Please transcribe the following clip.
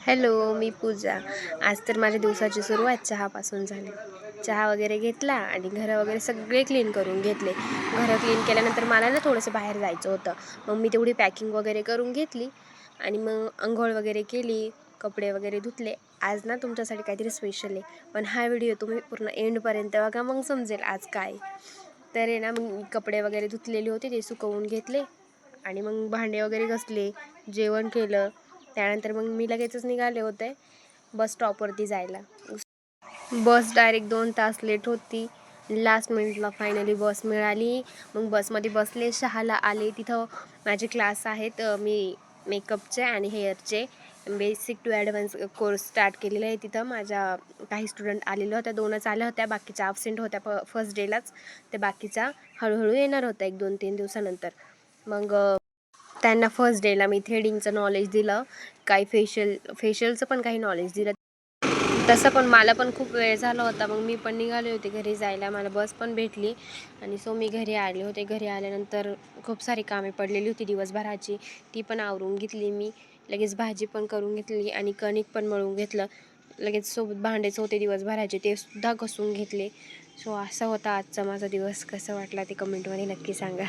Hello, मी पूजा. आज तर माझ्या दिवसाची सुरुवात चहापासून झाली. चहा वगैरे घेतला आणि घरं वगैरे सगळे क्लीन करून घेतले. घरं क्लीन केल्यानंतर मला ना थोडंसं बाहेर जायचं होतं. मग मी तेवढी पॅकिंग वगैरे करून घेतली आणि मग अंघोळ वगैरे केली, कपडे वगैरे धुतले. आज ना तुमच्यासाठी काहीतरी स्पेशल आहे, पण हा व्हिडिओ तुम्ही पूर्ण एंडपर्यंत बघा, मग समजेल आज काय. तर आहे ना, मग मी कपडे वगैरे धुतलेले होते, ते सुकवून घेतले आणि मग भांडे वगैरे घासले, जेवण केलं. त्यानंतर मग मी लगेचच निघाले होते बस स्टॉपवरती जायला. बस डायरेक्ट 2 तास लेट होती. लास्ट मिनिटला फायनली बस मिळाली. मग बसमध्ये बसले, 6ला आले. तिथं माझे क्लास आहेत, मी मेकअपचे आणि हेअरचे basic to advance course start केलेला आहे. तिथं माझ्या काही स्टुडंट आलेल्या होत्या, 2च आल्या होत्या, बाकीच्या ॲब्सेंट होत्या फर्स्ट डेलाच. ते बाकीच्या हळूहळू येणार होत्या 1-2-3 दिवसानंतर. मग त्यांना फर्स्ट डेला मी थ्रेडिंगचं नॉलेज दिलं, काही फेशियलचं पण काही नॉलेज दिलं. तसं पण मला पण खूप वेळ झाला होता, मग मी पण निघाले होते घरी जायला. मला बस पण भेटली आणि सो मी घरी आले होते. घरी आल्यानंतर खूप सारी कामे पडलेली होती दिवसभराची, ती पण आवरून घेतली मी. लगेच भाजी पण करून घेतली आणि कणिक पण मळून घेतलं. लगेच सोबत भांडेच होते दिवसभराचे, ते सुद्धा घासून घेतले. सो असा होता आजचा माझा दिवस. कसं वाटला ते कमेंटमध्ये नक्की सांगा.